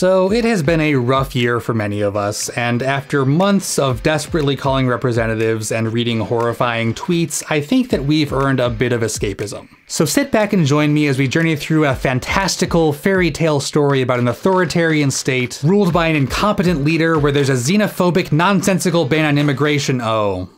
So it has been a rough year for many of us, and after months of desperately calling representatives and reading horrifying tweets, I think that we've earned a bit of escapism. So sit back and join me as we journey through a fantastical fairy tale story about an authoritarian state ruled by an incompetent leader where there's a xenophobic, nonsensical ban on immigration. Oh.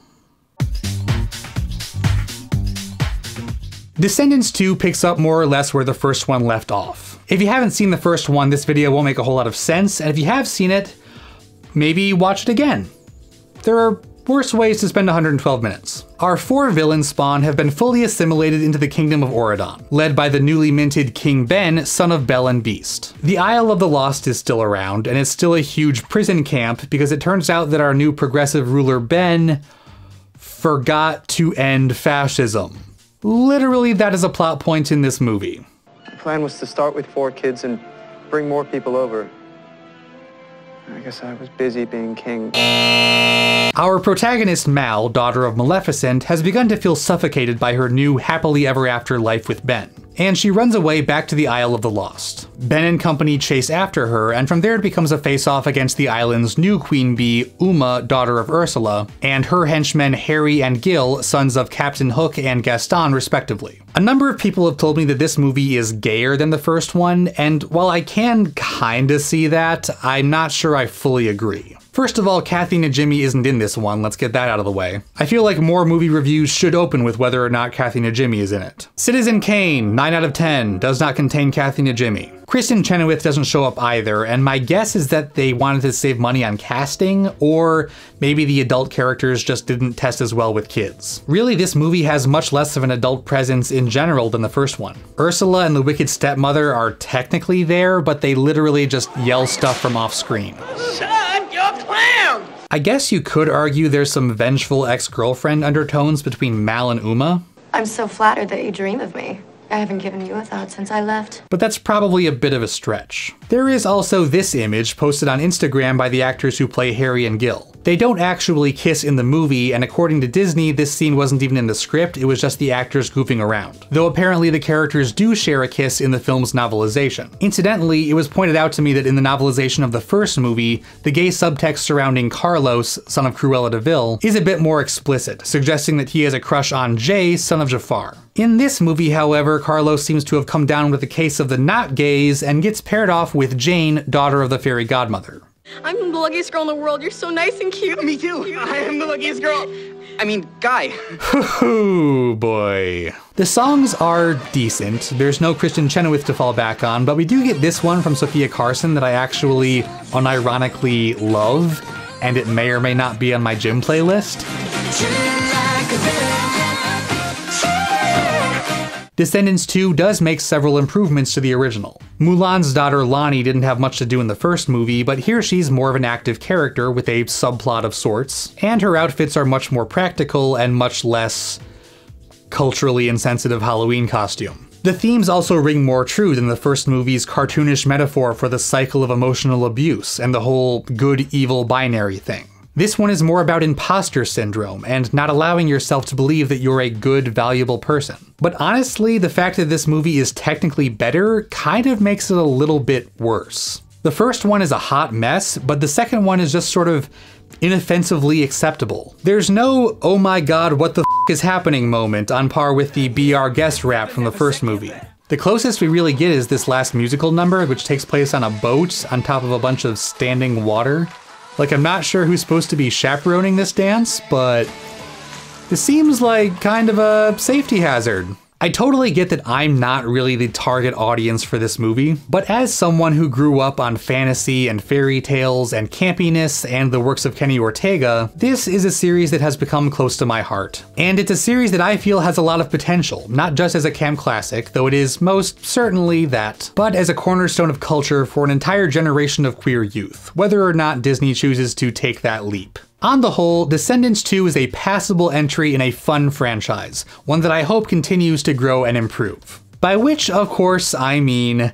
Descendants 2 picks up more or less where the first one left off. If you haven't seen the first one, this video won't make a whole lot of sense, and if you have seen it, maybe watch it again. There are worse ways to spend 112 minutes. Our 4 villain spawn have been fully assimilated into the kingdom of Auradon, led by the newly minted King Ben, son of Bel and Beast. The Isle of the Lost is still around, and it's still a huge prison camp because it turns out that our new progressive ruler Ben forgot to end fascism. Literally, that is a plot point in this movie. The plan was to start with 4 kids and bring more people over. I guess I was busy being king. Our protagonist Mal, daughter of Maleficent, has begun to feel suffocated by her new happily ever after life with Ben, and she runs away back to the Isle of the Lost. Ben and company chase after her, and from there it becomes a face-off against the island's new queen bee, Uma, daughter of Ursula, and her henchmen Harry and Gil, sons of Captain Hook and Gaston, respectively. A number of people have told me that this movie is gayer than the first one, and while I can kinda see that, I'm not sure I fully agree. First of all, Kathy Najimy isn't in this one, let's get that out of the way. I feel like more movie reviews should open with whether or not Kathy Najimy is in it. Citizen Kane, 9 out of 10, does not contain Kathy Najimy. Kristen Chenoweth doesn't show up either, and my guess is that they wanted to save money on casting, or maybe the adult characters just didn't test as well with kids. Really, this movie has much less of an adult presence in general than the first one. Ursula and the wicked stepmother are technically there, but they literally just yell stuff from off screen. Son, you're a clown! I guess you could argue there's some vengeful ex-girlfriend undertones between Mal and Uma. I'm so flattered that you dream of me. I haven't given you a thought since I left. But that's probably a bit of a stretch. There is also this image posted on Instagram by the actors who play Harry and Gil. They don't actually kiss in the movie, and according to Disney, this scene wasn't even in the script, it was just the actors goofing around. Though apparently the characters do share a kiss in the film's novelization. Incidentally, it was pointed out to me that in the novelization of the first movie, the gay subtext surrounding Carlos, son of Cruella de Vil, is a bit more explicit, suggesting that he has a crush on Jay, son of Jafar. In this movie, however, Carlos seems to have come down with a case of the not gays and gets paired off with Jane, daughter of the fairy godmother. I'm the luckiest girl in the world. You're so nice and cute. Me too. I am the luckiest girl. I mean, guy. Ooh, boy. The songs are decent. There's no Kristen Chenoweth to fall back on, but we do get this one from Sophia Carson that I actually unironically love, and it may or may not be on my gym playlist. Descendants 2 does make several improvements to the original. Mulan's daughter Lonnie didn't have much to do in the first movie, but here she's more of an active character with a subplot of sorts, and her outfits are much more practical and much less culturally insensitive Halloween costume. The themes also ring more true than the first movie's cartoonish metaphor for the cycle of emotional abuse and the whole good-evil binary thing. This one is more about imposter syndrome and not allowing yourself to believe that you're a good, valuable person. But honestly, the fact that this movie is technically better kind of makes it a little bit worse. The first one is a hot mess, but the second one is just sort of inoffensively acceptable. There's no, oh my god, what the f is happening moment on par with the Be Our Guest rap from the first movie. The closest we really get is this last musical number, which takes place on a boat on top of a bunch of standing water. Like, I'm not sure who's supposed to be chaperoning this dance, but it seems like kind of a safety hazard. I totally get that I'm not really the target audience for this movie, but as someone who grew up on fantasy and fairy tales and campiness and the works of Kenny Ortega, this is a series that has become close to my heart. And it's a series that I feel has a lot of potential, not just as a camp classic, though it is most certainly that, but as a cornerstone of culture for an entire generation of queer youth, whether or not Disney chooses to take that leap. On the whole, Descendants 2 is a passable entry in a fun franchise, one that I hope continues to grow and improve. By which, of course, I mean,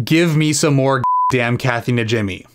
give me some more damn Kathy Najimy.